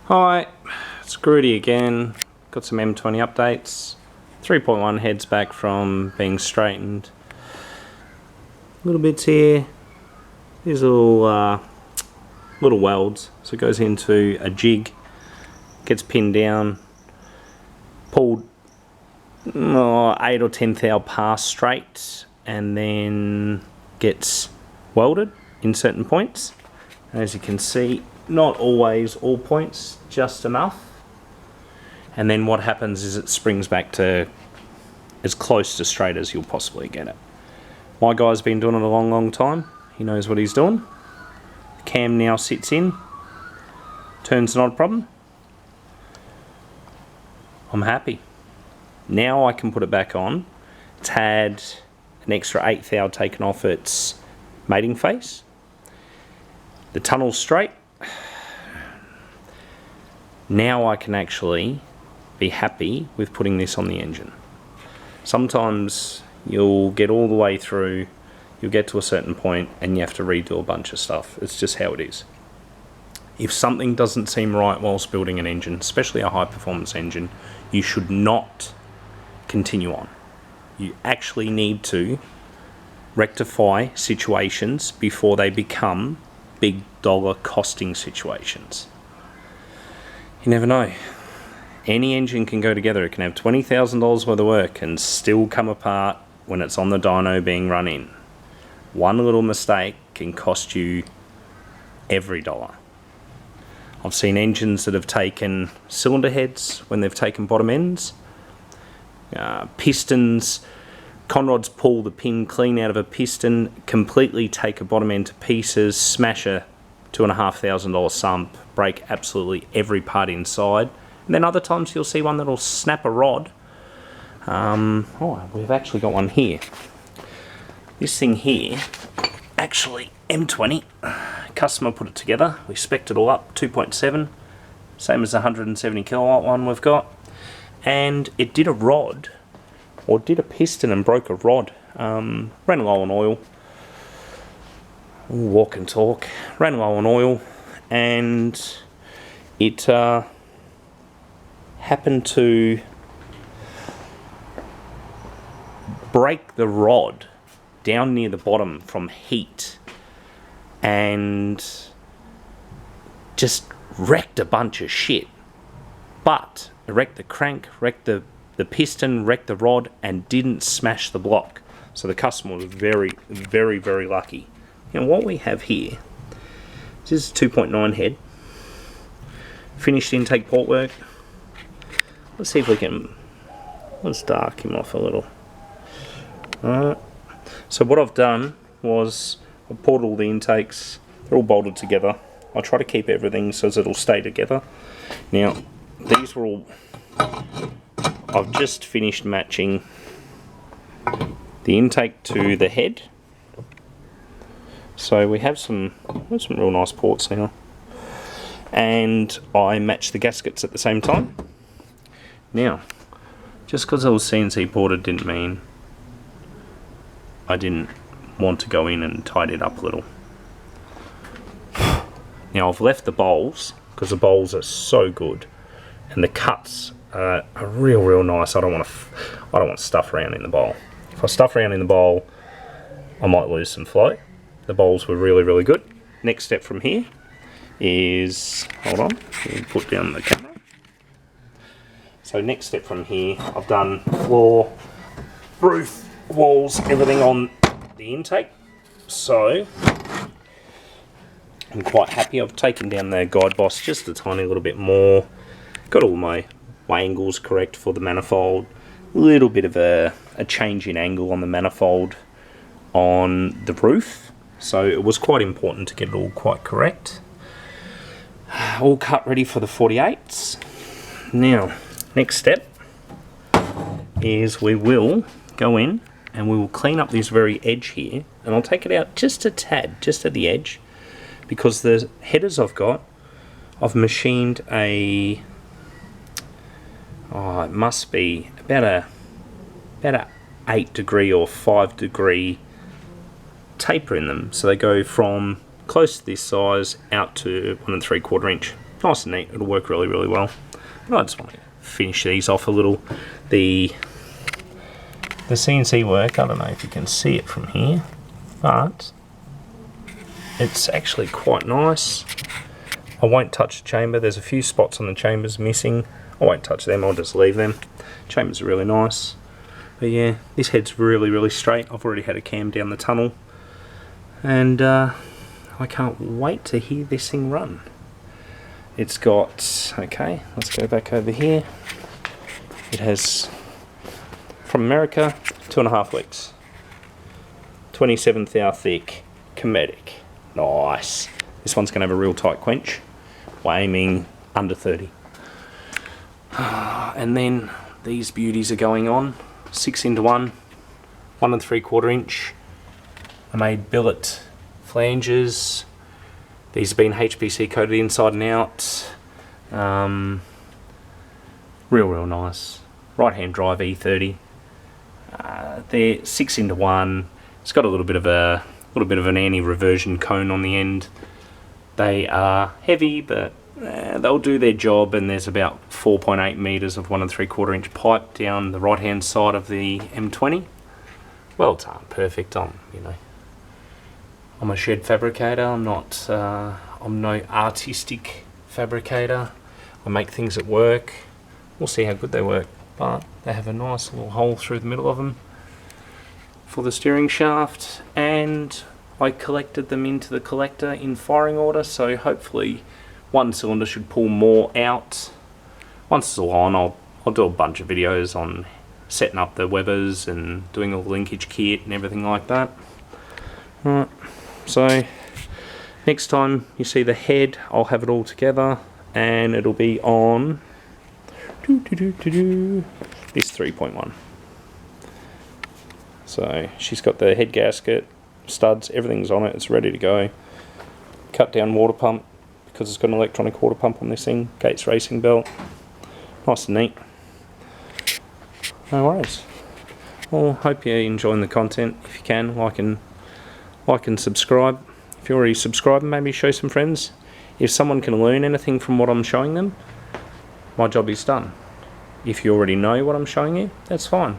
Hi, it's Grudy again. Got some M20 updates. 3.1 heads back from being straightened. Little bits here. These little welds. So it goes into a jig, gets pinned down, pulled 8 or 10 thou pass straight, and then gets welded in certain points. And as you can see, not always all points, just enough. And then what happens is it springs back to as close to straight as you'll possibly get it. My guy's been doing it a long time. He knows what he's doing. The cam now sits in. Turns not a problem. I'm happy. Now I can put it back on. It's had an extra 8 thou taken off its mating face. The tunnel's straight. Now I can actually be happy with putting this on the engine. Sometimes you'll get all the way through, you'll get to a certain point and you have to redo a bunch of stuff. It's just how it is. If something doesn't seem right whilst building an engine, especially a high performance engine, you should not continue on. You actually need to rectify situations before they become big dollar costing situations. You never know. Any engine can go together. It can have $20,000 worth of work and still come apart when it's on the dyno being run in. One little mistake can cost you every dollar. I've seen engines that have taken cylinder heads when they've taken bottom ends, pistons. Conrods pull the pin clean out of a piston, completely take a bottom end to pieces, smash a $2,500 sump, break absolutely every part inside. And then other times you'll see one that'll snap a rod. We've actually got one here. This thing here, actually M20, customer put it together. We spec'd it all up, 2.7, same as the 170 kilowatt one we've got. And it did a rod, or did a piston and broke a rod. Ran low on oil. Walk and talk. Ran low on oil, and it happened to break the rod down near the bottom from heat, and just wrecked a bunch of shit. But it wrecked the crank, wrecked the piston, wrecked the rod, and didn't smash the block. So the customer was very, very, very lucky. Now what we have here, this is a 2.9 head, finished intake port work. Let's see if we can, let's dark him off a little. Alright, so what I've done was I've poured all the intakes, they're all bolted together. I try to keep everything so that it'll stay together. Now these were all, I've just finished matching the intake to the head. So we have some real nice ports now. And I matched the gaskets at the same time. Now, just because I was CNC ported didn't mean I didn't want to go in and tidy it up a little. Now I've left the bowls, because the bowls are so good. And the cuts are real nice. I don't want stuff around in the bowl. If I stuff around in the bowl, I might lose some flow. The bowls were really good. Next step from here is, hold on, let me put down the camera. So next step from here, I've done floor, roof, walls, everything on the intake. So I'm quite happy. I've taken down the guide boss just a tiny little bit more. Got all my angles correct for the manifold. A little bit of a change in angle on the manifold on the roof. So it was quite important to get it all quite correct. All cut ready for the 48s. Now, next step is we will go in and we will clean up this very edge here. And I'll take it out just a tad, just at the edge. Because the headers I've got, I've machined a, it must be about a 8 degree or 5 degree taper in them, so they go from close to this size out to 1 3/4 inch. nice and neat. It'll work really, really well. But I just want to finish these off a little. The CNC work, I don't know if you can see it from here, but it's actually quite nice. I won't touch the chamber. There's a few spots on the chambers missing. I won't touch them, I'll just leave them. Chambers are really nice. But yeah, this head's really, really straight. I've already had a cam down the tunnel. And I can't wait to hear this thing run. It's got, okay, let's go back over here. It has, from America, 2.5 weeks. 27th hour thick, Cometic. Nice. This one's going to have a real tight quench. We're aiming under 30. And then these beauties are going on. 6:1, 1 3/4 inch. I made billet flanges. These have been HPC coated inside and out. Real nice. Right hand drive E30. They're 6:1. It's got a little bit of an anti-reversion cone on the end. They are heavy, but they'll do their job. And there's about 4.8 meters of 1 3/4 inch pipe down the right hand side of the M20. Well done, perfect. I'm a shed fabricator. I'm no artistic fabricator. I make things that work. We'll see how good they work. But they have a nice little hole through the middle of them for the steering shaft, and I collected them into the collector in firing order, so hopefully one cylinder should pull more out. Once it's all on, I'll do a bunch of videos on setting up the Webers and doing all the linkage kit and everything like that. Right, so next time you see the head, I'll have it all together and it'll be on this 3.1. So she's got the head gasket, studs, everything's on it, it's ready to go. Cut down water pump, because it's got an electronic water pump on this thing. Gates racing belt. Nice and neat. No worries. Well, hope you're enjoying the content. If you can, like and subscribe. If you're already subscribed, maybe show some friends. If someone can learn anything from what I'm showing them, my job is done. If you already know what I'm showing you, that's fine.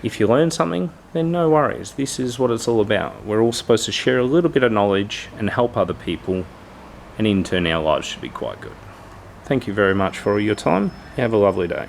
If you learn something, then no worries. This is what it's all about. We're all supposed to share a little bit of knowledge and help other people, and in turn our lives should be quite good. Thank you very much for your time. You have a lovely day.